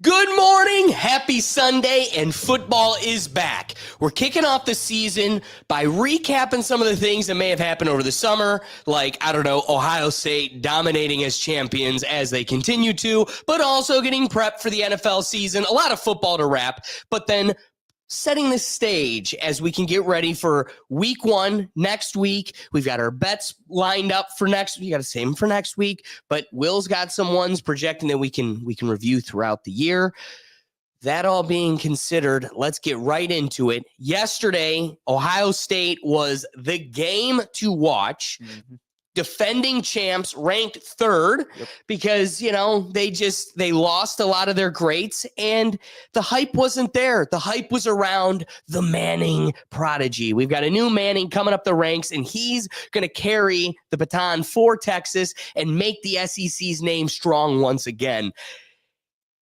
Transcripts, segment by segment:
Good morning, happy Sunday, and football is back. We're kicking off the season by recapping some of the things that may have happened over the summer, like, Ohio State dominating as champions as they continue to, but also getting prepped for the NFL season. A lot of football to wrap, but then setting the stage as we can get ready for week one next week. We've got our bets lined up for next week. You got to save them for next week, but Will's got some ones projecting that we can review throughout the year. That all being considered, let's get right into it. Yesterday, Ohio State was the game to watch. Mm-hmm. Defending champs, ranked third, because, they lost a lot of their greats and the hype wasn't there. The hype was around the Manning prodigy. We've got a new Manning coming up the ranks, and he's going to carry the baton for Texas and make the SEC's name strong once again.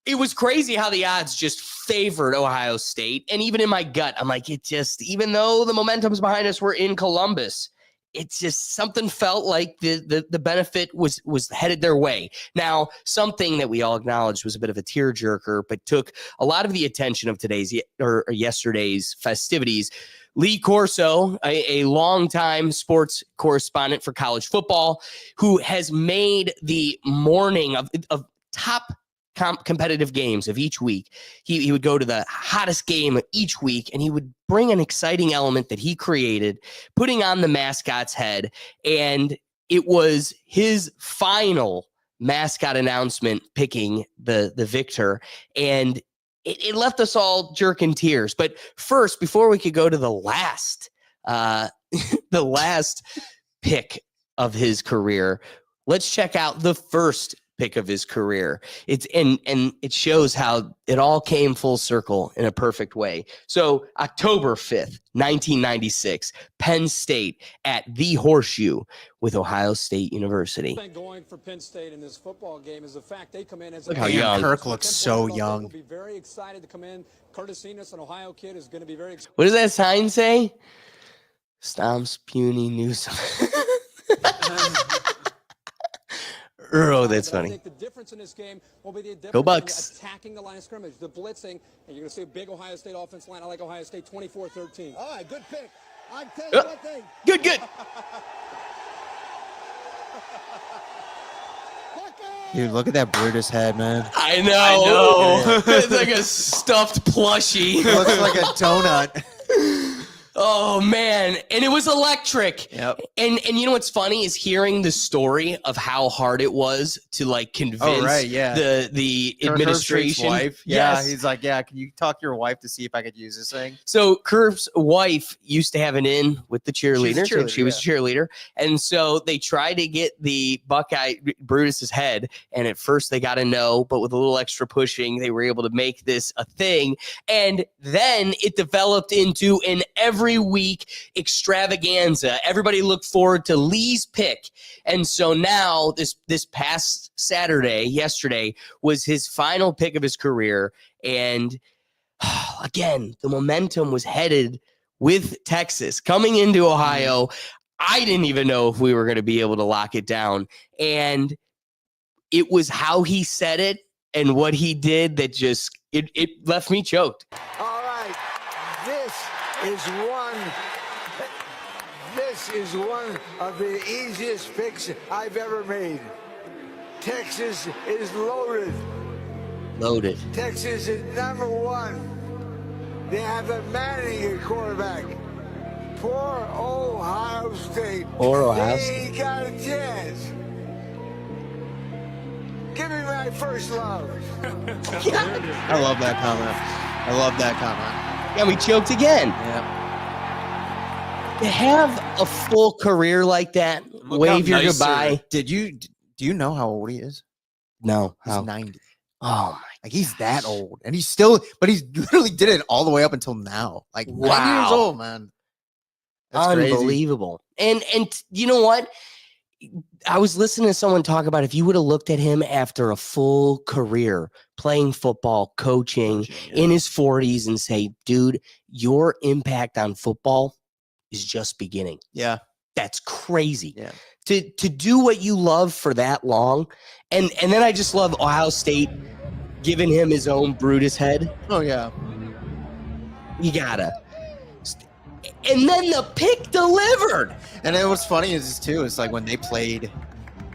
It was crazy how the odds just favored Ohio State. And even in my gut, I'm like, even though the momentum's behind us, we're in Columbus, it's just something felt like the benefit was headed their way. Now, something that we all acknowledged was a bit of a tearjerker, but took a lot of the attention of yesterday's festivities. Lee Corso, a longtime sports correspondent for college football, who has made the morning of top competitive games of each week. He would go to the hottest game each week, and he would bring an exciting element that he created, putting on the mascot's head. And it was his final mascot announcement picking the victor. And it left us all jerking tears. But first, before we could go to the last pick of his career, let's check out the first pick of his career. And it shows how it all came full circle in a perfect way. So October 5th, 1996, Penn State at the Horseshoe with Ohio State University. Going for Penn State in this football game is the fact they come in as look how young Kirk looks so young. Will be very excited to come in. Curtis Enos, an Ohio kid, is going to be very excited. What does that sign say? Stomps puny Newsom. Oh, that's funny. I think the difference in this game will be the difference Go Bucks. in attacking the line of scrimmage, the blitzing, and you're going to see a big Ohio State offense line. I like Ohio State 24-13. All right, good pick. I tell you one thing. Good. Dude, look at that Brutus head, man. I know. It's like a stuffed plushie. It looks like a donut. Oh, man. And it was electric. Yep. And you know what's funny is hearing the story of how hard it was to convince the administration. Wife. Yeah, yes. He's like, can you talk to your wife to see if I could use this thing? So Curve's wife used to have an in with the cheerleader. She was a cheerleader. And so they tried to get the Buckeye Brutus's head. And at first they got a no, but with a little extra pushing, they were able to make this a thing. And then it developed into an every week extravaganza. Everybody looked forward to Lee's pick. And so now this past yesterday was his final pick of his career. And again, the momentum was headed with Texas coming into Ohio. I didn't even know if we were going to be able to lock it down. And it was how he said it and what he did that just, it left me choked. All right, this is one of the easiest picks I've ever made. Texas is loaded. Texas is number one. They have a Manning at quarterback. Poor Ohio State. They ain't got a chance. Give me my first love. I love that comment. And we choked again. Yeah. To have a full career like that, wave your goodbye. Do you know how old he is? No. He's 90. Oh my! Like he's that old, and he's literally did it all the way up until now. Like 90 years old, man. That's unbelievable. Crazy. And you know what? I was listening to someone talk about if you would have looked at him after a full career playing football, coaching in his 40s, and say, "Dude, your impact on football is just beginning." Yeah. That's crazy. Yeah. To do what you love for that long. And then I just love Ohio State giving him his own Brutus head. Oh yeah. You gotta. And then the pick delivered. And then what's funny is too, it's like when they played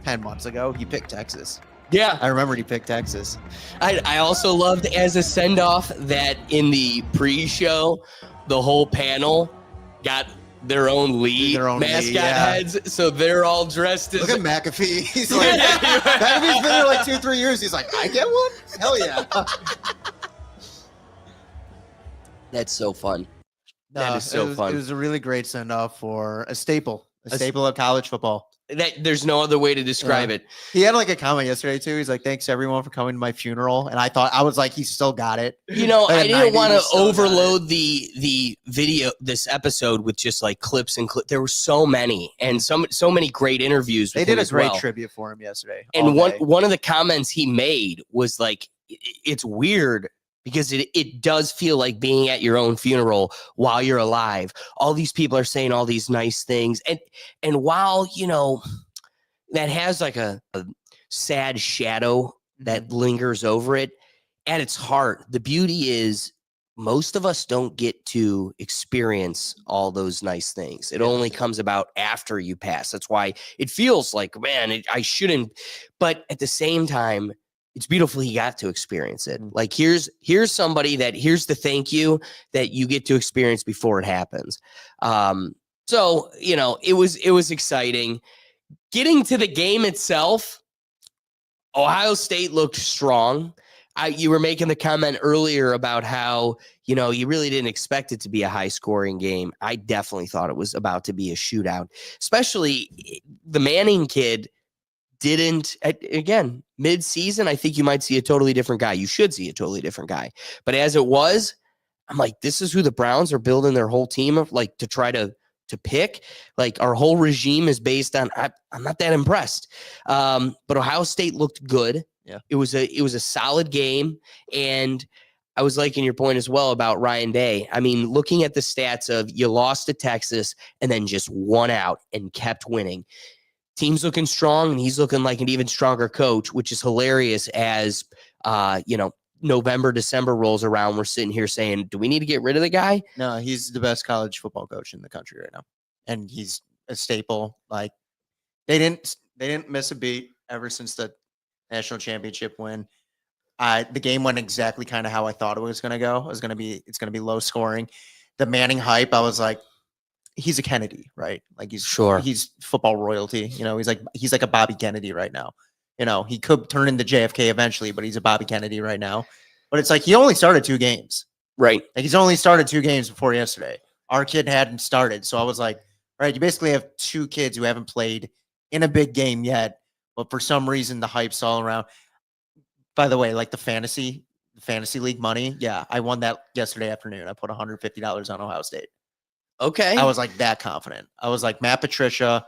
10 months ago, he picked Texas. Yeah. I remember he picked Texas. I also loved as a send-off that in the pre-show, the whole panel got their own mascot heads. So they're all dressed as... Look at McAfee. He's like, McAfee's been there like 2-3 years. He's like, I get one? Hell yeah. That's so fun. No, is so fun. It was a really great send-off for a staple of college football. There's no other way to describe it. He had like a comment yesterday too. He's like, "Thanks everyone for coming to my funeral." And I was like, he still got it. You know, I didn't want to overload it. the video, this episode with just like clips and clips. There were so many and so many great interviews. They did a great tribute for him yesterday. And one of the comments he made was like, "It's weird." Because it does feel like being at your own funeral while you're alive. All these people are saying all these nice things. And while, you know, that has like a sad shadow that lingers over it, at its heart, the beauty is most of us don't get to experience all those nice things. It only comes about after you pass. That's why it feels like, man, I shouldn't. But at the same time, it's beautiful he got to experience it. Like here's somebody here's the thank you that you get to experience before it happens. So, you know, it was exciting. Getting to the game itself, Ohio State looked strong. You were making the comment earlier about how, you know, you really didn't expect it to be a high scoring game. I definitely thought it was about to be a shootout, especially the Manning kid. Again, mid-season, I think you might see a totally different guy. You should see a totally different guy. But as it was, I'm like, this is who the Browns are building their whole team of, like, to try to pick. Like, our whole regime is based on, I'm not that impressed. But Ohio State looked good. Yeah. It was a solid game. And I was liking your point as well about Ryan Day. I mean, looking at the stats of you lost to Texas and then just won out and kept winning. Team's looking strong, and he's looking like an even stronger coach, which is hilarious as, you know, November, December rolls around. We're sitting here saying, do we need to get rid of the guy? No, he's the best college football coach in the country right now. And he's a staple. Like they didn't miss a beat ever since the national championship win. The game went exactly kind of how I thought it was going to go. It's going to be low scoring. The Manning hype, I was like, he's a Kennedy, right? Like he's football royalty. You know, he's like a Bobby Kennedy right now. You know, he could turn into JFK eventually, but he's a Bobby Kennedy right now. But it's like he only started 2 games. Right. Like he's only started 2 games before yesterday. Our kid hadn't started. So I was like, all right, you basically have 2 kids who haven't played in a big game yet, but for some reason the hype's all around. By the way, like the fantasy league money, yeah, I won that yesterday afternoon. I put $150 on Ohio State. Okay. I was like that confident. I was like, Matt Patricia,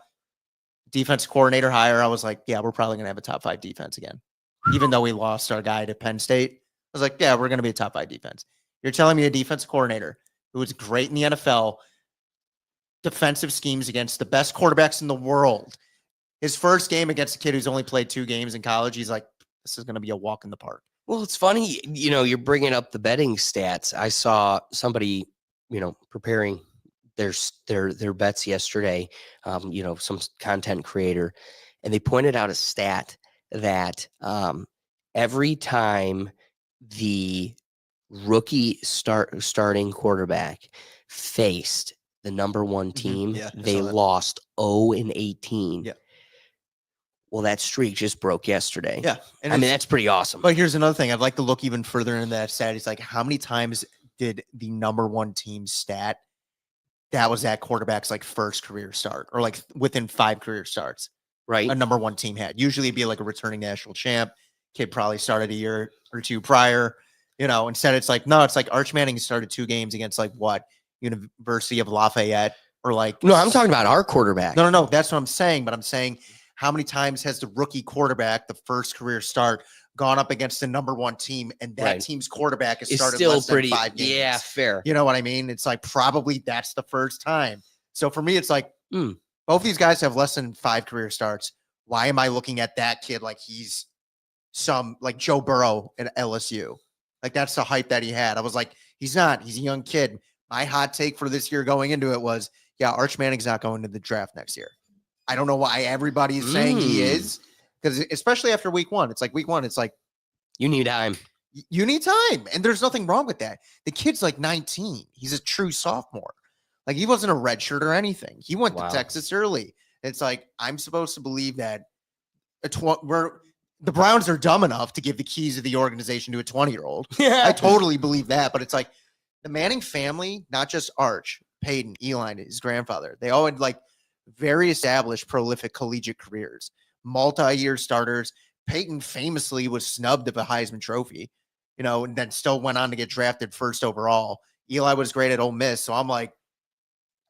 defense coordinator hire. I was like, yeah, we're probably going to have a top 5 defense again. Even though we lost our guy to Penn State, I was like, yeah, we're going to be a top 5 defense. You're telling me a defense coordinator who was great in the NFL, defensive schemes against the best quarterbacks in the world. His first game against a kid who's only played 2 games in college, he's like, this is going to be a walk in the park. Well, it's funny, you know, you're bringing up the betting stats. I saw somebody, you know, preparing their bets yesterday, you know, some content creator, and they pointed out a stat that every time the rookie starting quarterback faced the number 1 team, they lost 0-18. Yeah. Well, that streak just broke yesterday. Yeah. And I mean, that's pretty awesome. But here's another thing. I'd like to look even further into that stat. It's like, how many times did the number 1 team stat that was that quarterback's like first career start or like within 5 career starts, right? A number 1 team had. Usually it'd be like a returning national champ. Kid probably started a year or 2 prior, you know, instead it's like, no, it's like Arch Manning started 2 games against like what? University of Lafayette or like. No, I'm talking about our quarterback. No. That's what I'm saying. But I'm saying how many times has the rookie quarterback, the first career start, gone up against the number 1 team, and that team's quarterback has started still less pretty, than 5 games. Yeah, fair. You know what I mean? It's like probably that's the first time. So for me, it's like both these guys have less than 5 career starts. Why am I looking at that kid like he's some like Joe Burrow at LSU. Like that's the hype that he had. I was like, he's not. He's a young kid. My hot take for this year going into it was, yeah, Arch Manning's not going to the draft next year. I don't know why everybody is saying he is, because especially after week one, it's like week one, it's like You need time. you need time, and there's nothing wrong with that. The kid's like 19. He's a true sophomore. Like he wasn't a redshirt or anything. He went Wow. to Texas early. It's like I'm supposed to believe that the Browns are dumb enough to give the keys of the organization to a 20-year-old. I totally believe that, but it's like the Manning family, not just Arch, Peyton, Eli, his grandfather. They all had like very established, prolific collegiate careers, multi-year starters. Peyton famously was snubbed of a Heisman Trophy, and then still went on to get drafted first overall. Eli was great at Ole Miss, so I'm like,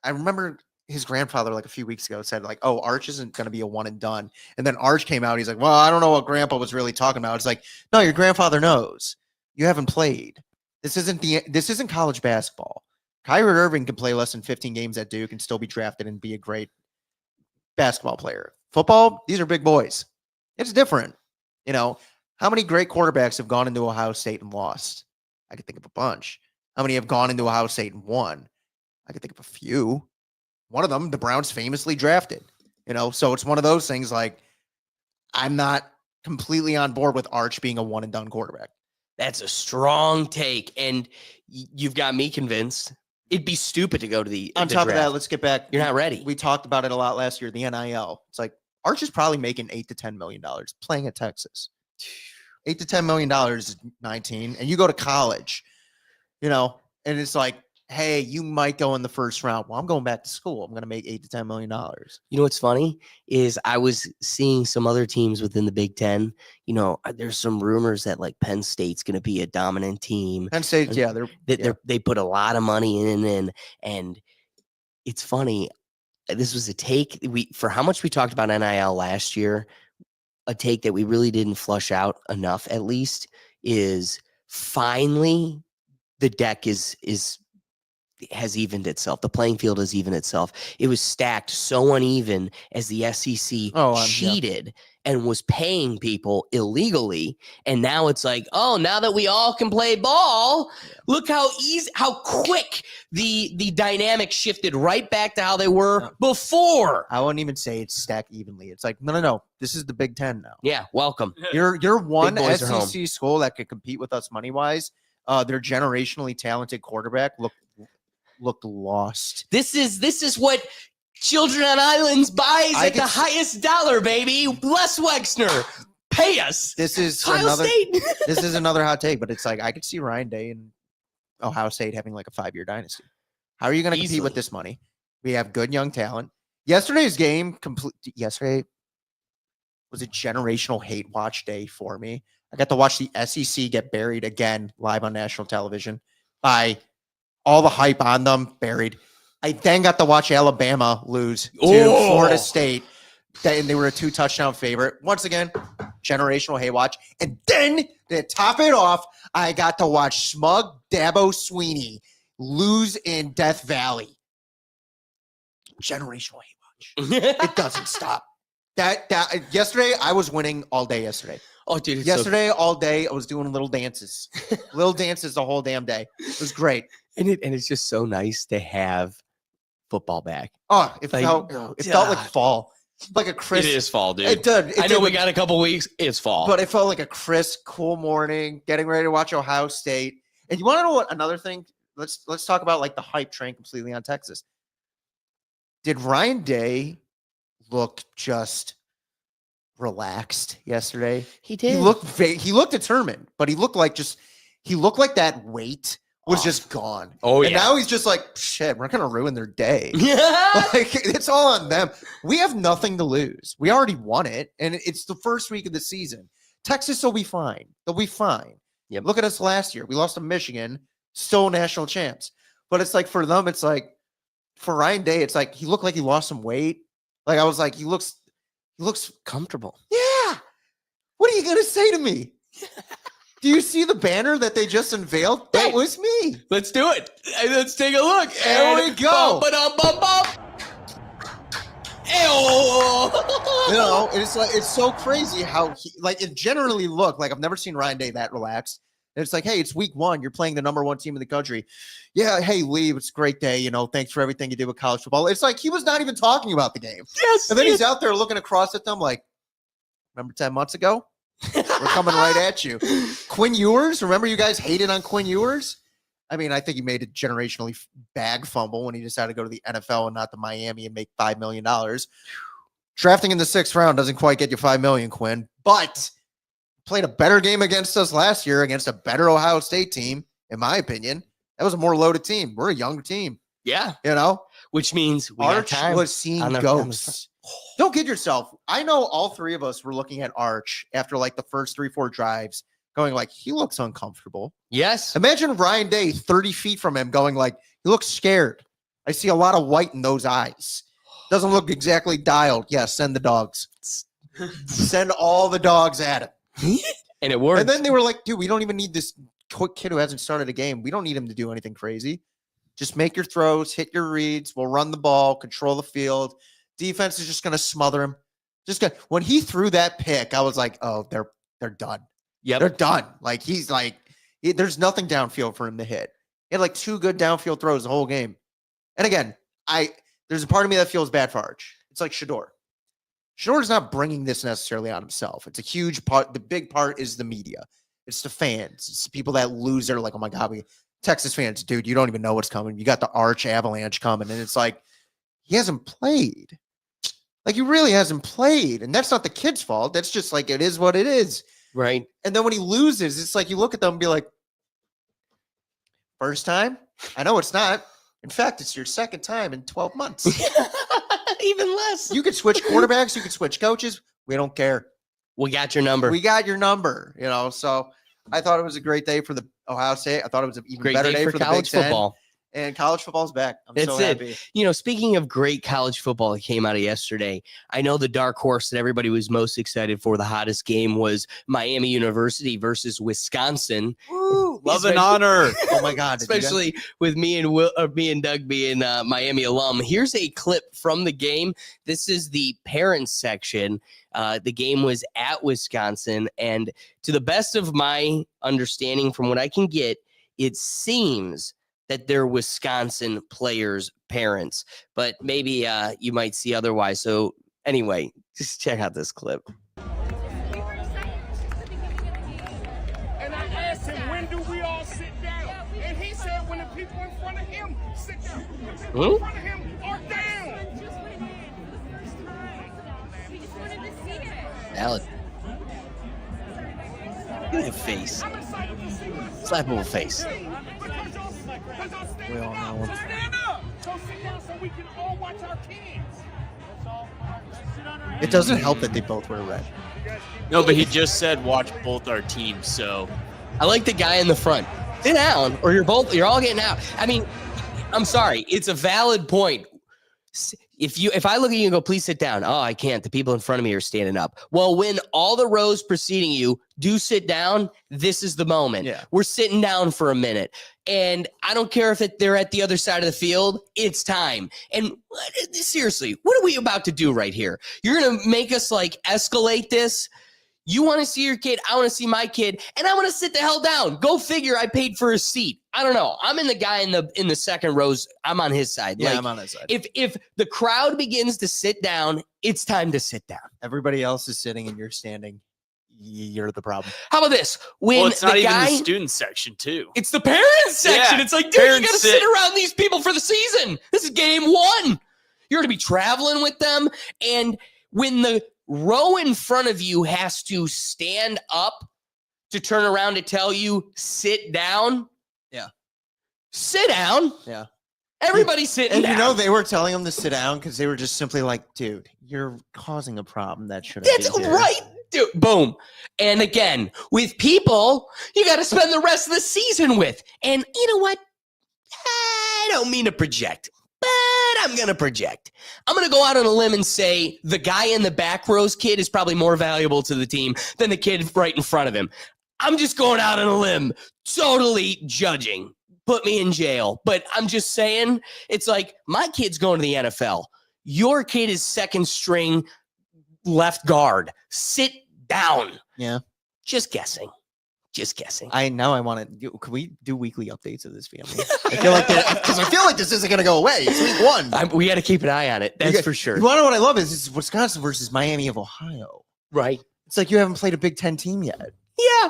I remember his grandfather like a few weeks ago said like, "Oh, Arch isn't going to be a one and done." And then Arch came out. He's like, "Well, I don't know what Grandpa was really talking about." It's like, no, your grandfather knows. You haven't played. This isn't college basketball. Kyrie Irving can play less than 15 games at Duke and still be drafted and be a great basketball player. Football, these are big boys. It's different. How many great quarterbacks have gone into Ohio State and lost? I could think of a bunch. How many have gone into Ohio State and won? I could think of a few. One of them, the Browns famously drafted, so it's one of those things like I'm not completely on board with Arch being a one and done quarterback. That's a strong take. And you've got me convinced. It'd be stupid to go to the On the top of that, draft. let's get back. You're not ready. We talked about it a lot last year, the NIL. It's like Arch is probably making $8 to $10 million playing at Texas. $8 to $10 million is 19. And you go to college, and it's like, hey, you might go in the first round. Well, I'm going back to school. I'm going to make $8 to $10 million. You know what's funny is I was seeing some other teams within the Big Ten. There's some rumors that like Penn State's going to be a dominant team. Penn State, yeah, They put a lot of money in, and it's funny. This was a take for how much we talked about NIL last year. A take that we really didn't flush out enough, at least, is finally the deck has evened itself. The playing field has evened itself. It was stacked so uneven as the SEC cheated and was paying people illegally. And now it's like, oh, now that we all can play ball, look how quick the dynamic shifted right back to how they were before. I wouldn't even say it's stacked evenly. It's like, no. This is the Big Ten now. Yeah, welcome. You're one boys are home. SEC school that could compete with us money-wise. Their generationally talented quarterback looked lost. This is what Children on Islands buys at the highest dollar, baby. Les Wexner, pay us. This is Ohio State. This is another hot take, but it's like I could see Ryan Day and Ohio State having like a 5-year dynasty. How are you going to compete with this money? We have good young talent. Yesterday's game yesterday was a generational hate watch day for me. I got to watch the SEC get buried again live on national television by all the hype on them, buried. I then got to watch Alabama lose to Florida State, and they were a 2-touchdown favorite. Once again, generational hate watch. And then to top it off, I got to watch smug Dabo Sweeney lose in Death Valley. Generational hate watch. It doesn't stop. That yesterday, I was winning all day yesterday. Oh, dude. Yesterday, all day, I was doing little dances. Little dances the whole damn day. It was great. And it's just so nice to have football back. Oh, it Like, felt like fall. Like a crisp. It is fall, dude. It did. I know we got a couple weeks. It's fall. But it felt like a crisp, cool morning, getting ready to watch Ohio State. And you want to know what another thing? Let's talk about like the hype train completely on Texas. Did Ryan Day look just relaxed yesterday? He did. He looked determined, but he looked like that weight was just gone. Oh, and yeah. now he's just like, shit, we're gonna ruin their day. Yeah. Like it's all on them. We have nothing to lose. We already won it, and it's the first week of the season. Texas will be fine. They'll be fine. Yep. Look at us last year. We lost to Michigan, still national champs. But it's like for them, it's like for Ryan Day, it's like he looked like he lost some weight. Like I was like, he looks comfortable. Yeah. What are you gonna say to me? Do you see the banner that they just unveiled? That was me. Let's do it. Let's take a look. There we go. Bum, ba-dum, bum, bum. Ew. You know, it's like it's so crazy how he like it generally looked like I've never seen Ryan Day that relaxed. And it's like, hey, it's week 1. You're playing the #1 team in the country. Yeah, hey, Lee, it's a great day. You know, thanks for everything you did with college football. It's like he was not even talking about the game. Yes. And then he's out there looking across at them like, remember 10 months ago? We're coming right at you. Quinn Ewers, remember you guys hated on Quinn Ewers? I mean, I think he made a generationally bag fumble when he decided to go to the NFL and not to Miami and make $5 million. Drafting in the 6th round doesn't quite get you $5 million, Quinn, but played a better game against us last year against a better Ohio State team, in my opinion. That was a more loaded team. We're a younger team. Yeah. You know? Which means we Arch got time was seeing on the- ghosts. Don't kid yourself. I know all 3 of us were looking at Arch after like the first 3-4 drives going like, he looks uncomfortable. Yes. Imagine Ryan Day 30 feet from him going like, he looks scared. I see a lot of white in those eyes. Doesn't look exactly dialed. Yeah, send the dogs. Send all the dogs at him. And it worked. And then they were like, dude, we don't even need this quick kid who hasn't started a game. We don't need him to do anything crazy. Just make your throws, hit your reads. We'll run the ball, control the field. Defense is just going to smother him. When he threw that pick, I was like, oh, they're done. Yep. They're done. Like he's like, there's nothing downfield for him to hit. He had like 2 good downfield throws the whole game. And again, there's a part of me that feels bad for Arch. It's like Shador. Shador's not bringing this necessarily on himself. It's a huge part. The big part is the media. It's the fans. It's the people that lose their like, oh my God, Texas fans, dude, you don't even know what's coming. You got the Arch avalanche coming. And it's like, he hasn't played. Like he really hasn't played. And that's not the kid's fault. That's just like, it is what it is. Right. And then when he loses, it's like you look at them and be like, first time? I know it's not. In fact, it's your 2nd time in 12 months. Even less. You could switch quarterbacks. You could switch coaches. We don't care. We got your number. We got your number, you know. So I thought it was a great day for the Ohio State. I thought it was an even Great better day day for for the college Big Ten. football. And college football's back. I'm That's so it. happy. You know, speaking of great college football that came out of yesterday, I know the dark horse that everybody was most excited for, the hottest game, was Miami University versus Wisconsin. Woo, Love and honor. Oh my God. did you guys- Especially with me and Doug being Miami alum. Here's a clip from the game. This is the parents section. The game was at Wisconsin, and to the best of my understanding, from what I can get, it seems that they're Wisconsin players' parents, but maybe you might see otherwise. So anyway, just check out this clip. And I asked him, when do we all sit down? And he said, when the people in front of him sit down. The people in front of him are down. Valid. Look at that face. I'm excited to see what Slappable face. We all know him. stand up. So sit down so we can all watch our kids. It doesn't help that they both wear red. No, but he just said watch both our teams. So I like the guy in the front. Sit down, or you're all getting out. I mean, I'm sorry. It's a valid point. If I look at you and go, please sit down. Oh, I can't. The people in front of me are standing up. Well, when all the rows preceding you do sit down, this is the moment. Yeah. We're sitting down for a minute. And I don't care if they're at the other side of the field. It's time. And seriously, what are we about to do right here? You're going to make us like escalate this? You want to see your kid, I want to see my kid, and I want to sit the hell down. Go figure, I paid for a seat. I don't know. I'm in the guy in the second rows. I'm on his side. Yeah, Like, I'm on that side. if the crowd begins to sit down, it's time to sit down. Everybody else is sitting and you're standing. You're the problem. How about this? When well, it's not the even guy, the student section too. it's the parents section. Yeah, It's like, dude, you parents got to sit. sit around these people for the season. This is game 1. You're going to be traveling with them. And when the row in front of you has to stand up to turn around to tell you, sit down. Yeah. Sit down. Yeah. Everybody's sitting And down. you know, they were telling him to sit down because they were just simply like, dude, you're causing a problem that shouldn't That's be here. right. Dude, boom. And again, with people, you got to spend the rest of the season with. And you know what? I don't mean to project, but I'm going to project. I'm going to go out on a limb and say the guy in the back row's kid is probably more valuable to the team than the kid right in front of him. I'm just going out on a limb, totally judging. Put me in jail. But I'm just saying, it's like my kid's going to the NFL. Your kid is second string left guard. Sit down. Yeah. Just guessing. Just guessing. I want to. Can we do weekly updates of this family? I feel like because I feel like this isn't going to go away. It's week one. We got to keep an eye on it. That's for sure. You want to know what I love is it's Wisconsin versus Miami of Ohio. Right. It's like you haven't played a Big Ten team yet. Yeah.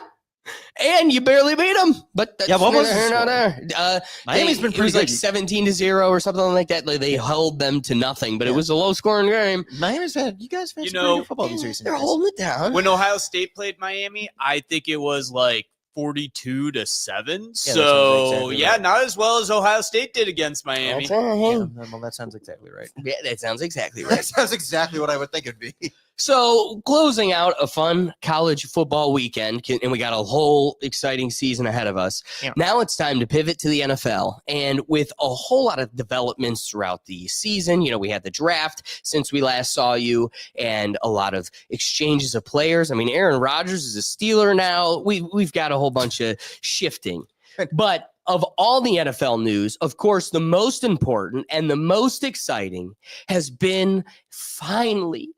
And you barely beat them. But that's what was the neither here nor score? there. Miami's been It pretty was like good. 17-0 or something like that. Like they held them to nothing, but it was a low scoring game. Miami's had you guys had You some know, pretty good football these recent They're days. holding it down. When Ohio State played Miami, I think it was like 42-7. sounds So exactly yeah, right. not as well as Ohio State did against Miami. Yeah, well, that sounds exactly right. Yeah, that sounds exactly right. That sounds exactly what I would think it'd be. So, closing out a fun college football weekend, and we got a whole exciting season ahead of us. Yeah. Now it's time to pivot to the NFL. And with a whole lot of developments throughout the season, we had the draft since we last saw you, and a lot of exchanges of players. I mean, Aaron Rodgers is a Steeler now. We've got a whole bunch of shifting. But of all the NFL news, of course, the most important and the most exciting has been finally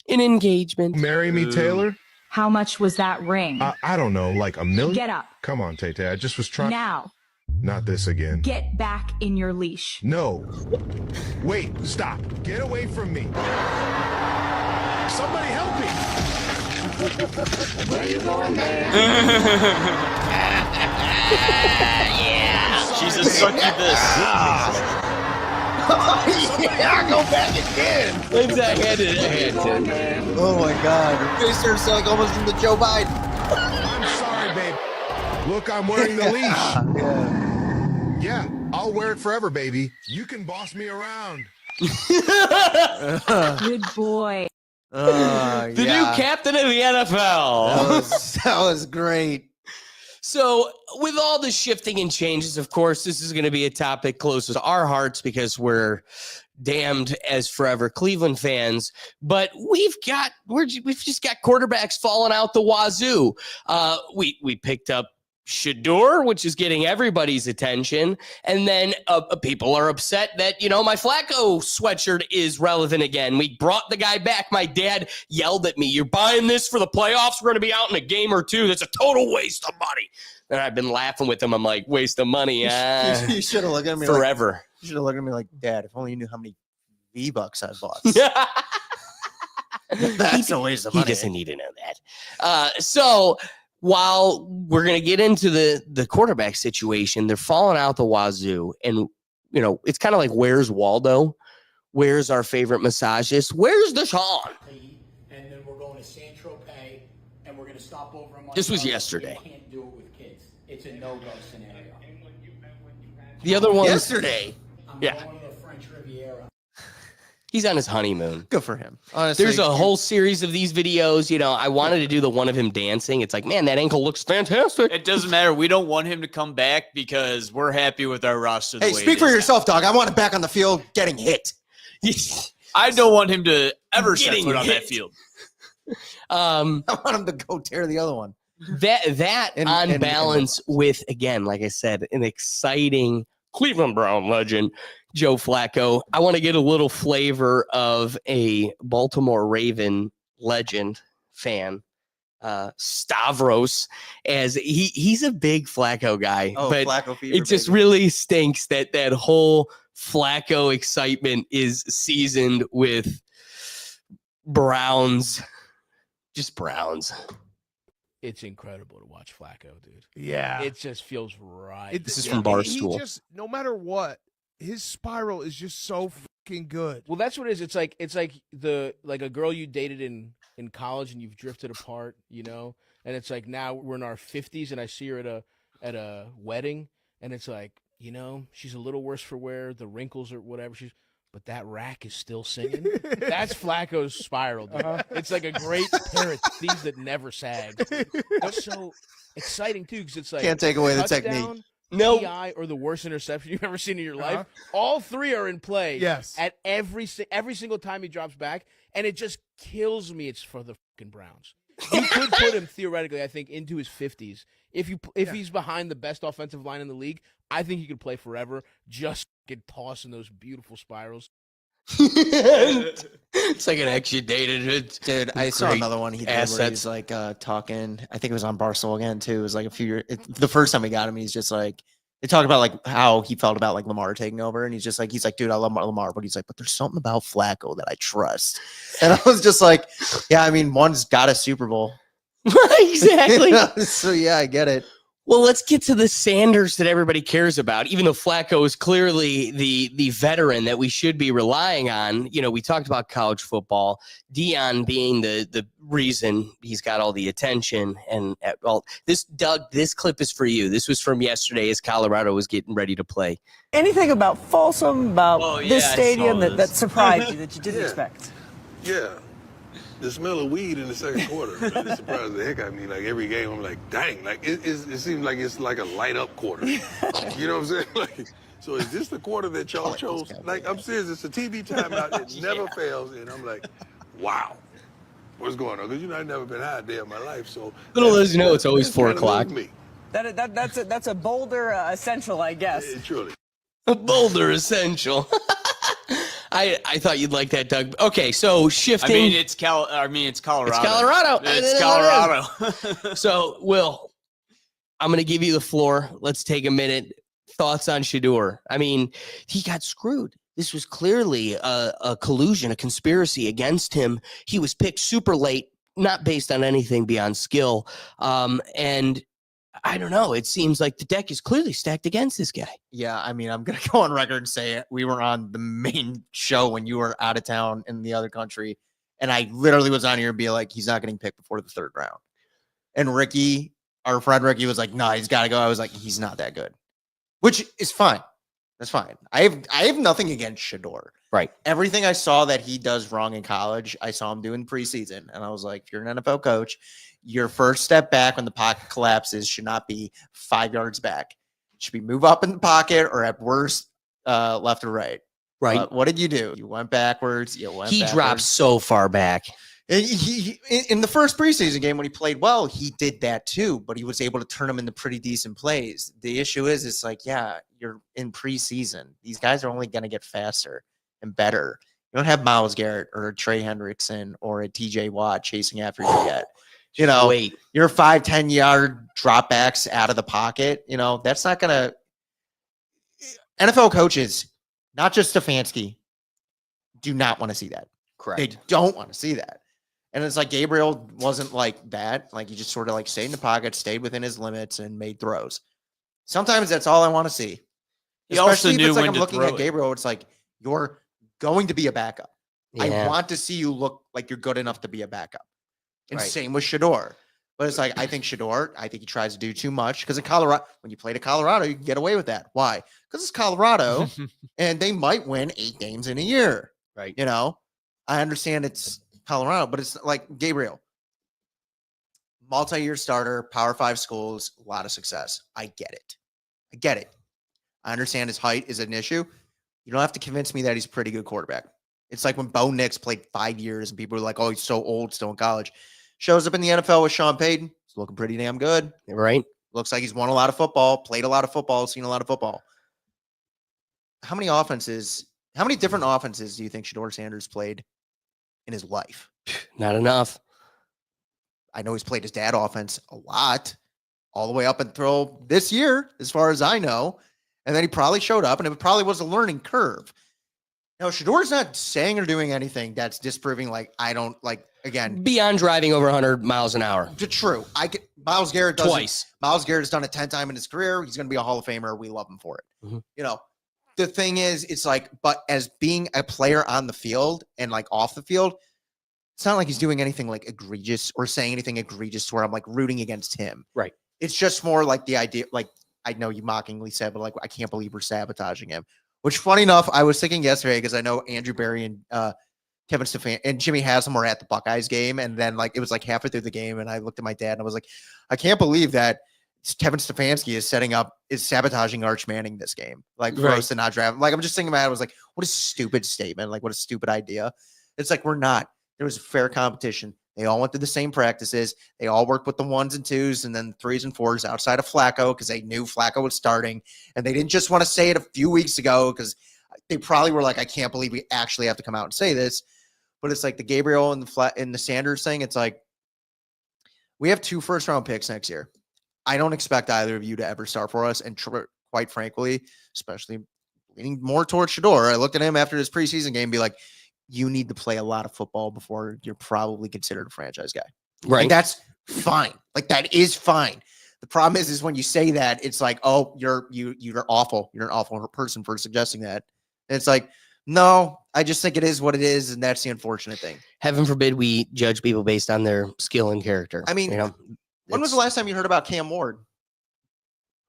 an engagement. Marry me, Taylor? How much was that ring? I don't know, like $1 million? Get up. Come on, Tay-Tay. I just was trying. Now. Not this again. Get back in your leash. No. Wait, stop. Get away from me. Somebody help me. Where you going, man? She's a succubus. Yeah, go back again. Oh my God. Her face starts like almost in the Joe Biden. I'm sorry, babe. Look, I'm wearing the leash. Yeah, I'll wear it forever, baby. You can boss me around. Good boy. The new captain of the NFL. That was great. So, with all the shifting and changes, of course, this is going to be a topic close to our hearts because we're damned as forever Cleveland fans. But we've just got quarterbacks falling out the wazoo. We picked up Shador, which is getting everybody's attention. And then people are upset that, my Flacco sweatshirt is relevant again. We brought the guy back. My dad yelled at me, "You're buying this for the playoffs? We're going to be out in a game or two. That's a total waste of money." And I've been laughing with him. I'm like, waste of money. You should have looked at me forever. You should have looked at me like, Dad, if only you knew how many V-Bucks I bought. That's a waste of He money. doesn't need to know that. So while we're going to get into the quarterback situation, they're falling out the wazoo. And, it's kind of like, where's Waldo? Where's our favorite massagist? Where's Deshaun? And then we're going to San Tropez, and we're going to stop over. This was yesterday. You can't do it with kids. It's a no-go scenario. The other one, Yesterday. I'm Yeah. going to the French Riviera. he's on his honeymoon. Good for him. Honestly, There's a whole series of these videos. I wanted to do the one of him dancing. It's like, man, that ankle looks fantastic. It doesn't matter. We don't want him to come back because we're happy with our roster. Hey, speak for yourself, dog. I want him back on the field getting hit. I don't want him to ever set Getting foot on that hit. field. I want him to go tear the other one. That And- on and- balance with, again, like I said, an exciting Cleveland Brown legend, Joe Flacco. I want to get a little flavor of a Baltimore Raven legend fan, Stavros, as he's a big Flacco guy, Oh, but Flacco fever. it just baby. really stinks that whole Flacco excitement is seasoned with Browns, just Browns. It's incredible to watch Flacco, dude. Yeah. It just feels right. This is from Barstool. He just, no matter what, his spiral is just so fucking good. Well, that's what it is. It's like a girl you dated in college and you've drifted apart, and it's like now we're in our 50s and I see her at a wedding and it's like, she's a little worse for wear, the wrinkles or whatever but that rack is still singing. That's Flacco's spiral, dude. It's like a great pair of thieves that never sag. It's so exciting too because it's like Can't take away the touchdown, technique. No. PI, or the worst interception you've ever seen in your life. All three are in play. Yes. At every single time he drops back, and it just kills me. It's for the fucking Browns. You could put him theoretically, I think, into his 50s if he's behind the best offensive line in the league. I think he could play forever. Just get tossing those beautiful spirals. It's like an extra dated. Dude, I saw Great another one he did where assets. he's like talking. I think it was on Barstool again too. It was like a few years. The first time we got him, he's just like they talked about like how he felt about like Lamar taking over, and he's like, dude, I love Lamar, but he's like, but there's something about Flacco that I trust. And I was just like, yeah, I mean, one's got a Super Bowl. Exactly. So yeah, I get it. Well, let's get to the Sanders that everybody cares about, even though Flacco is clearly the veteran that we should be relying on. You know, we talked about college football, Deion being the reason he's got all the attention. And Doug, this clip is for you. This was from yesterday as Colorado was getting ready to play. Anything about Folsom, about this stadium that surprised you, that you didn't Yeah. expect? Yeah. The smell of weed in the second quarter really surprised the heck out of me. Like every game, I'm like, dang, like it seems like it's like a light up quarter. You know what I'm saying? Like, so is this the quarter that y'all chose? Like, I'm serious. It's a TV timeout that never fails, and I'm like, wow, what's going on? Because I've never been high a day of my life. So Little does you know, it's always that's 4 kinda o'clock. moved me. That's a Boulder essential, I guess. Truly. Boulder essential. I thought you'd like that, Doug. Okay, so shifting. I mean, it's Colorado. It's Colorado. It's Colorado. So, Will, I'm going to give you the floor. Let's take a minute. Thoughts on Shedeur? I mean, he got screwed. This was clearly a collusion, a conspiracy against him. He was picked super late, not based on anything beyond skill. And I don't know. It seems like the deck is clearly stacked against this guy. Yeah, I mean, I'm gonna go on record and say it. We were on the main show when you were out of town in the other country, and I literally was on here and be like, he's not getting picked before the 3rd round. And Ricky, our friend Ricky, was like, no, he's got to go. I was like, he's not that good, which is fine. That's fine. I have nothing against Shedeur. Right. Everything I saw that he does wrong in college, I saw him do in preseason, and I was like, if you're an NFL coach, your first step back when the pocket collapses should not be 5 yards back. It should be move up in the pocket or at worst left or right. Right. What did you do? You went backwards. He dropped so far back. And he in the first preseason game when he played well, he did that too, but he was able to turn them into pretty decent plays. The issue is, it's like, yeah, you're in preseason. These guys are only going to get faster and better. You don't have Myles Garrett or a Trey Hendrickson or a TJ Watt chasing after you yet. You know, your 5-10 yard dropbacks out of the pocket, you know, that's not going to. NFL coaches, not just Stefanski, do not want to see that. Correct. They don't want to see that. And it's like Gabriel wasn't like that. Like, he just sort of like stayed in the pocket, stayed within his limits, and made throws. Sometimes that's all I want to see. He also Especially if knew it's like when I'm to looking throw at it. Gabriel, it's like, you're going to be a backup. I Yeah. want to see you look like you're good enough to be a backup. And Right. same with Shedeur. But it's like, I think he tries to do too much. Because in Colorado, when you play to Colorado, you can get away with that. Why? Because it's Colorado, and they might win 8 games in a year. Right. You know, I understand it's Colorado, but it's like Gabriel, multi-year starter, Power 5 schools, a lot of success. I get it. I understand his height is an issue. You don't have to convince me that he's a pretty good quarterback. It's like when Bo Nix played 5 years and people were like, oh, he's so old, still in college. Shows up in the NFL with Sean Payton. He's looking pretty damn good. Right. Looks like he's won a lot of football, played a lot of football, seen a lot of football. How many different offenses do you think Shedeur Sanders played in his life? Not enough. I know he's played his dad offense a lot, all the way up until this year, as far as I know. And then he probably showed up, and it probably was a learning curve. Now, Shedeur's not saying or doing anything that's disproving, like, I don't, like, again. Beyond driving over 100 miles an hour. True. Myles Garrett does Twice. Myles Garrett has done it 10 times in his career. He's going to be a Hall of Famer. We love him for it. Mhm. You know, the thing is, it's like, but as being a player on the field and like off the field, it's not like he's doing anything like egregious or saying anything egregious to where I'm like rooting against him. Right. It's just more like the idea, like, I know you mockingly said, but like, I can't believe we're sabotaging him. Which, funny enough, I was thinking yesterday, because I know Andrew Berry and Kevin Stefanski and Jimmy Haslam were at the Buckeyes game, and then like it was like halfway through the game, and I looked at my dad and I was like, I can't believe that Kevin Stefanski is sabotaging Arch Manning this game, like for us to not draft. Like, I'm just thinking about it. I was like, what a stupid statement, like what a stupid idea. It's like, we're not. There was a fair competition. They all went through the same practices. They all worked with the 1s and 2s and then 3s and 4s outside of Flacco, because they knew Flacco was starting. And they didn't just want to say it a few weeks ago, because they probably were like, I can't believe we actually have to come out and say this. But it's like the Gabriel and the Sanders thing. It's like, we have 2 first-round picks next year. I don't expect either of you to ever start for us. And quite frankly, especially leaning more towards Shedeur, I looked at him after his preseason game and be like, you need to play a lot of football before you're probably considered a franchise guy. Right. And that's fine. Like, that is fine. The problem is when you say that, it's like, oh, you're awful. You're an awful person for suggesting that. And it's like, no, I just think it is what it is, and that's the unfortunate thing. Heaven forbid we judge people based on their skill and character. I mean, when was the last time you heard about Cam Ward?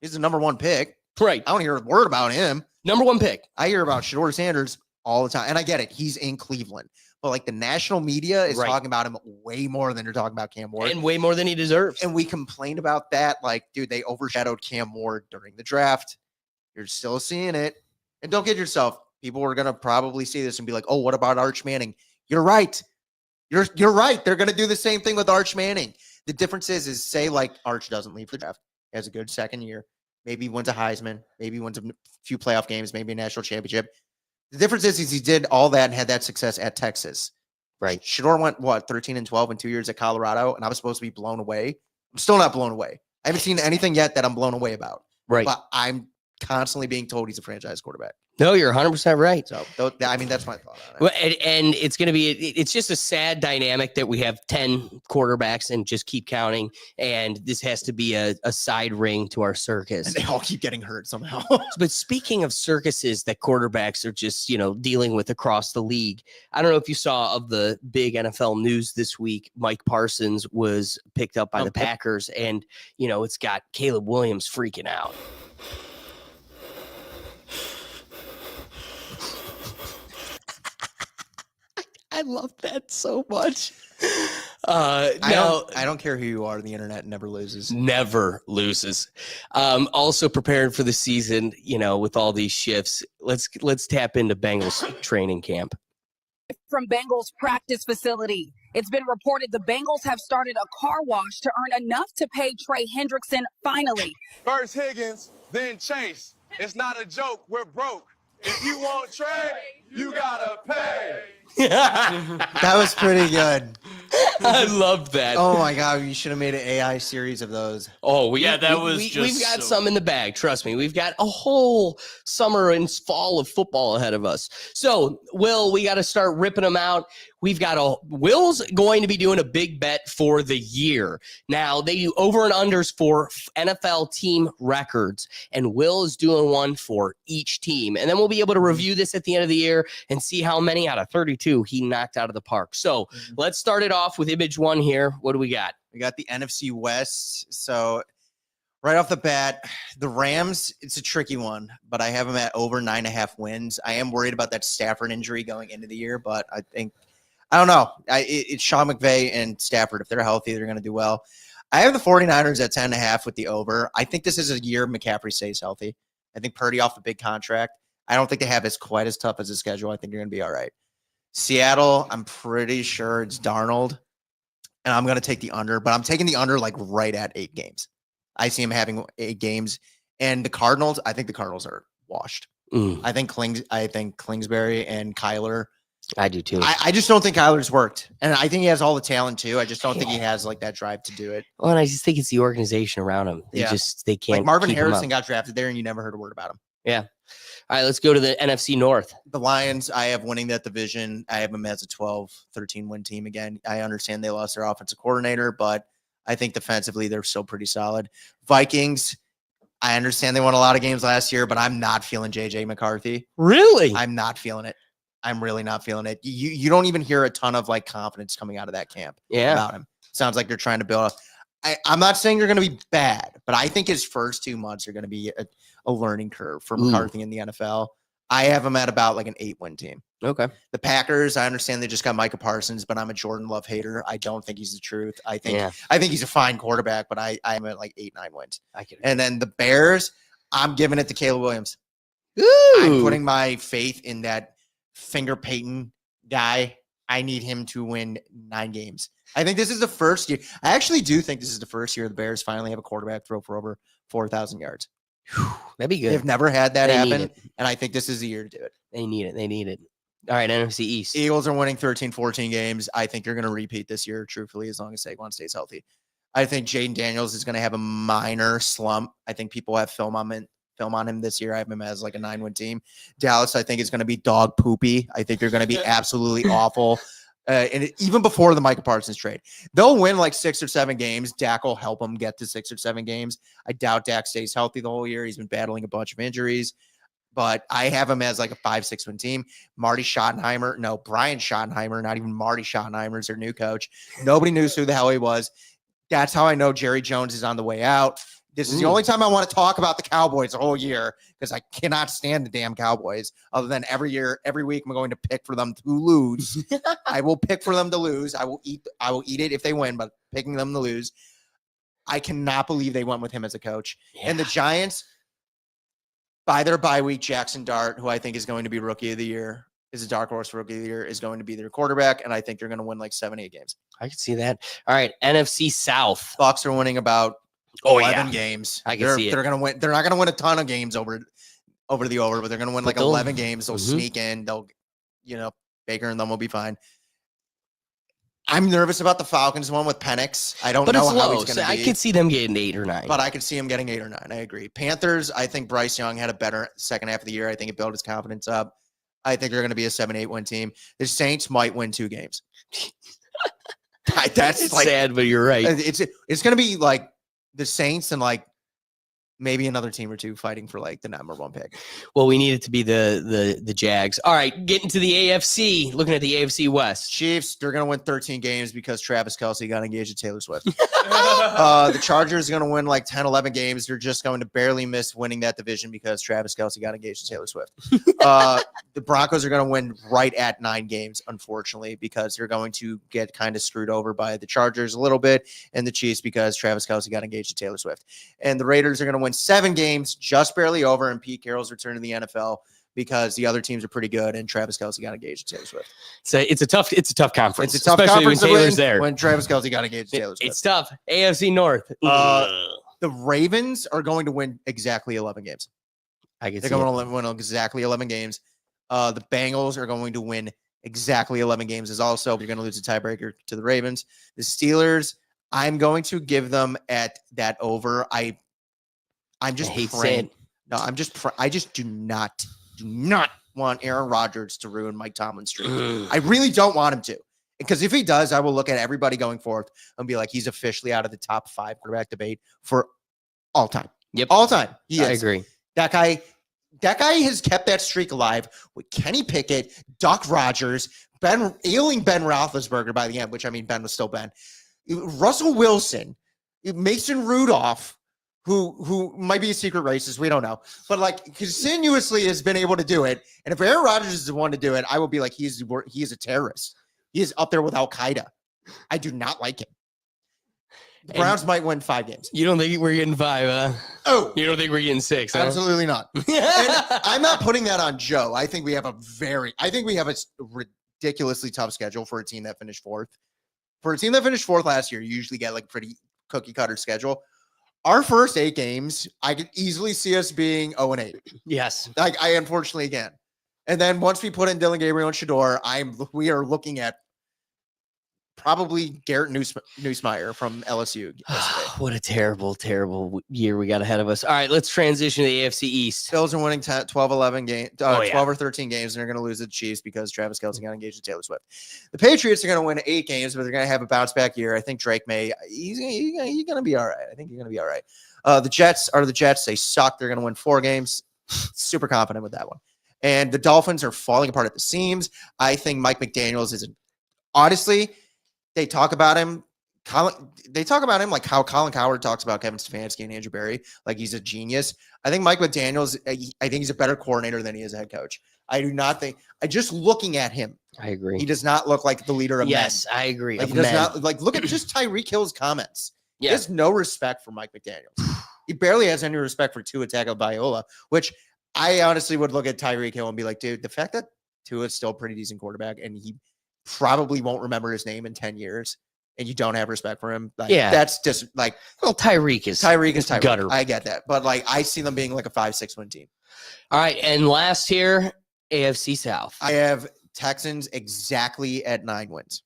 He's the number 1 pick. Right. I don't hear a word about him. Number 1 pick. I hear about Shedeur Sanders all the time. And I get it. He's in Cleveland. But like the national media is talking about him way more than they're talking about Cam Ward. And way more than he deserves. And we complained about that. Like, dude, they overshadowed Cam Ward during the draft. You're still seeing it. And don't get yourself. People are going to probably see this and be like, oh, what about Arch Manning? You're right. You're right. They're going to do the same thing with Arch Manning. The difference is say like Arch doesn't leave the draft. He has a good second year. Maybe wins a Heisman. Maybe wins a few playoff games. Maybe a national championship. The difference is he did all that and had that success at Texas. Right. Shedeur went, 13-12 in 2 years at Colorado, and I was supposed to be blown away. I'm still not blown away. I haven't seen anything yet that I'm blown away about. Right. But I'm constantly being told he's a franchise quarterback. No, you're 100% right. So, I mean, that's my thought on it. Well, and it's going to be, it's just a sad dynamic that we have 10 quarterbacks and just keep counting. And this has to be a side ring to our circus. And they all keep getting hurt somehow. But speaking of circuses that quarterbacks are just, dealing with across the league, I don't know if you saw of the big NFL news this week, Mike Parsons was picked up by the Packers, and, it's got Caleb Williams freaking out. I love that so much. I don't care who you are. The internet never loses. Never loses. Also prepared for the season, with all these shifts. Let's tap into Bengals training camp. From Bengals practice facility, it's been reported the Bengals have started a car wash to earn enough to pay Trey Hendrickson finally. First Higgins, then Chase. It's not a joke. We're broke. If you want Trey, you gotta pay. That was pretty good. I love that. Oh my God, you should have made an AI series of those. Oh, we've got some in the bag. Trust me, we've got a whole summer and fall of football ahead of us. So, Will, we got to start ripping them out. Will's going to be doing a big bet for the year. Now, they do over and unders for NFL team records, and Will is doing one for each team. And then we'll be able to review this at the end of the year and see how many out of 32 he knocked out of the park. So let's start it off with image one here. What do we got? We got the NFC West. So right off the bat, the Rams, it's a tricky one, but I have them at over 9.5 wins. I am worried about that Stafford injury going into the year, but I don't know. It's Sean McVay and Stafford. If they're healthy, they're going to do well. I have the 49ers at 10.5 with the over. I think this is a year McCaffrey stays healthy. I think Purdy off the big contract. I don't think they have quite as tough as a schedule. I think you're going to be all right. Seattle, I'm pretty sure it's Darnold, and I'm going to take the under, but I'm taking the under like right at 8 games. I see him having 8 games. And the Cardinals, I think the Cardinals are washed. I think Kingsbury and Kyler. I do too. I just don't think Kyler's worked. And I think he has all the talent too. I just don't think he has like that drive to do it. Well, and I just think it's the organization around him. They can't. Like Marvin Harrison got drafted there and you never heard a word about him. Yeah. All right, let's go to the NFC North. The Lions, I have winning that division. I have them as a 12-13 win team again. I understand they lost their offensive coordinator, but I think defensively they're still pretty solid. Vikings, I understand they won a lot of games last year, but I'm not feeling JJ McCarthy. Really? I'm not feeling it. I'm really not feeling it. You don't even hear a ton of like confidence coming out of that camp about him. Sounds like they're trying to build I'm not saying they're going to be bad, but I think his first 2 months are going to be a learning curve for McCarthy in the NFL. I have him at about like an 8-win team. Okay. The Packers, I understand they just got Micah Parsons, but I'm a Jordan Love hater. I don't think he's the truth. I think he's a fine quarterback, but I'm at like 8-9 wins. And then the Bears, I'm giving it to Caleb Williams. Ooh. I'm putting my faith in that Finger Payton guy. I need him to win 9 games. I think this is the first year. I actually do think this is the first year the Bears finally have a quarterback throw for over 4,000 yards. That'd be good. They've never had that happen, and I think this is the year to do it. They need it. They need it. All right, NFC East. Eagles are winning 13, 14 games. I think you're going to repeat this year, truthfully, as long as Saquon stays healthy. I think Jaden Daniels is going to have a minor slump. I think people have film on him this year. I have him as like a 9-win team. Dallas, I think, is going to be dog poopy. I think they're going to be absolutely awful. And even before the Micah Parsons trade, they'll win like 6 or 7 games. Dak will help them get to 6 or 7 games. I doubt Dak stays healthy the whole year. He's been battling a bunch of injuries. But I have him as like a 5-6-win team. Brian Schottenheimer, not even Marty Schottenheimer is their new coach. Nobody knew who the hell he was. That's how I know Jerry Jones is on the way out. This is the only time I want to talk about the Cowboys the whole year because I cannot stand the damn Cowboys. Other than every week, I'm going to pick for them to lose. I will pick for them to lose. I will eat it if they win, but picking them to lose. I cannot believe they went with him as a coach. Yeah. And the Giants, by their bye week, Jackson Dart, who I think is going to be rookie of the year, is a dark horse rookie of the year, is going to be their quarterback, and I think they're going to win like 7-8 games. I can see that. All right, NFC South. Bucs are winning about 11 games. I can see it. They're going to win. They're not going to win a ton of games over but they're going to win like 11 games. They'll sneak in. They'll, Baker and them will be fine. I'm nervous about the Falcons one with Penix. I don't know how he's going to be. I could see them getting 8 or 9. But I could see him getting 8 or 9. I agree. Panthers, I think Bryce Young had a better second half of the year. I think it built his confidence up. I think they're going to be a 7-8 win team. The Saints might win 2 games. That's like sad, but you're right. It's going to be like the Saints and like maybe another team or two fighting for like the number 1 pick. Well, we need it to be the Jags. All right, getting to the AFC, looking at the AFC West. Chiefs, they're going to win 13 games because Travis Kelce got engaged to Taylor Swift. The Chargers are going to win like 10, 11 games. They're just going to barely miss winning that division because Travis Kelce got engaged to Taylor Swift. The Broncos are going to win right at 9 games, unfortunately, because they're going to get kind of screwed over by the Chargers a little bit and the Chiefs because Travis Kelce got engaged to Taylor Swift. And the Raiders are going to win 7 games, just barely over, and Pete Carroll's return to the NFL because the other teams are pretty good and Travis Kelce got engaged to Taylor Swift. So it's a tough conference. It's a tough especially conference when Taylor's there. When Travis Kelce got engaged to Taylor Swift. It's tough. AFC North. The Ravens are going to win exactly 11 games. They're going to win exactly 11 games. The Bengals are going to win exactly 11 games as also. You're going to lose a tiebreaker to the Ravens. The Steelers, I'm going to give them at that over. I'm just praying. No, I just do not want Aaron Rodgers to ruin Mike Tomlin's streak. I really don't want him to. Because if he does, I will look at everybody going forth and be like, he's officially out of the top 5 quarterback debate for all time. Yep. All time. I agree. That guy has kept that streak alive with Kenny Pickett, Doc Rogers, ailing Ben Roethlisberger by the end, which I mean, Ben was still Ben. Russell Wilson, Mason Rudolph, who might be a secret racist, we don't know, but like continuously has been able to do it. And if Aaron Rodgers is the one to do it, I will be like, he is a terrorist. He is up there with Al Qaeda. I do not like him. The Browns might win 5 games. You don't think we're getting 5, huh? Oh. You don't think we're getting 6, huh? Absolutely not. And I'm not putting that on Joe. I think we have a ridiculously tough schedule for a team that finished 4th. For a team that finished 4th last year, you usually get like a pretty cookie cutter schedule. Our first 8 games, I could easily see us being 0-8. Yes. Like I unfortunately can. And then once we put in Dylan Gabriel and Shador, we are looking at probably Garrett Nussmeier from LSU. What a terrible, terrible year we got ahead of us. All right, let's transition to the AFC East. Bills are winning 12 or 13 games, and they're going to lose to the Chiefs because Travis Kelce got engaged to Taylor Swift. The Patriots are going to win 8 games, but they're going to have a bounce back year. I think Drake May, he's going to be all right. I think he's going to be all right. The Jets are the Jets. They suck. They're going to win 4 games. Super confident with that one. And the Dolphins are falling apart at the seams. I think Mike McDaniels is honestly, they talk about him like how Colin Cowherd talks about Kevin Stefanski and Andrew Berry, like he's a genius. I think Mike McDaniels, I think he's a better coordinator than he is a head coach. Just looking at him, I agree. He does not look like the leader of men. Yes, I agree. Like, he does not look at just Tyreek Hill's comments. Yeah. He has no respect for Mike McDaniels. He barely has any respect for Tua Tagovailoa, which I honestly would look at Tyreek Hill and be like, dude, the fact that Tua is still a pretty decent quarterback and he probably won't remember his name in 10 years and you don't have respect for him. Like, that's just like, well, Tyreek is gutter. I get that. But like, I see them being like a 5-6 win team. All right. And last here, AFC South. I have Texans exactly at 9 wins.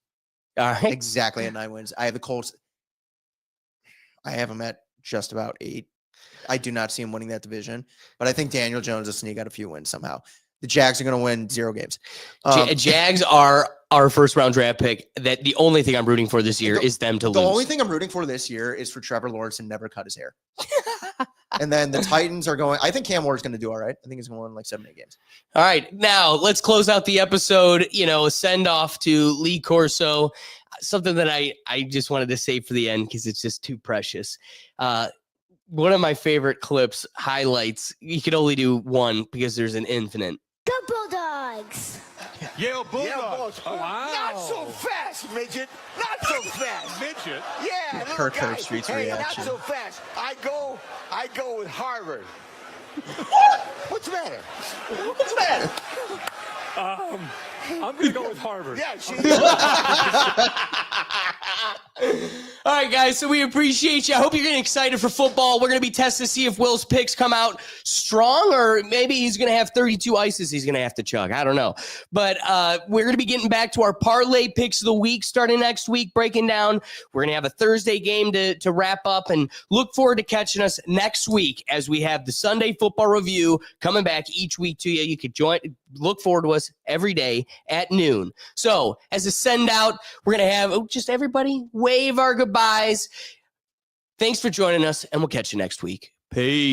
All right. Exactly at 9 wins. I have the Colts. I have them at just about 8. I do not see him winning that division, but I think Daniel Jones will sneak out a few wins somehow. The Jags are going to win 0 games. Jags are our first round draft pick. That the only thing I'm rooting for this year is them to lose. The only thing I'm rooting for this year is for Trevor Lawrence to never cut his hair. And then the Titans are going. I think Cam Ward's going to do all right. I think he's going to win like 7, 8 games. All right, now let's close out the episode. A send off to Lee Corso. Something that I just wanted to save for the end because it's just too precious. One of my favorite clips, highlights. You could only do one because there's an infinite. Go Bulldogs! Yale Bulldogs. Oh, wow. Not so fast, midget. Not so fast. Midget. Yeah, little Kirk guy. Herbstreit's hey, reaction. Not so fast. I go with Harvard. What's the matter? What's the matter? I'm going to go with Harvard. Yeah, she. All right, guys, so we appreciate you. I hope you're getting excited for football. We're going to be testing to see if Will's picks come out strong, or maybe he's going to have 32 ices he's going to have to chug. I don't know. But we're going to be getting back to our parlay picks of the week starting next week, breaking down. We're going to have a Thursday game to wrap up, and look forward to catching us next week as we have the Sunday football review coming back each week to you. You could look forward to us every day at noon. So as a send out, we're going to have just everybody wave our goodbyes. Thanks for joining us, and we'll catch you next week. Peace.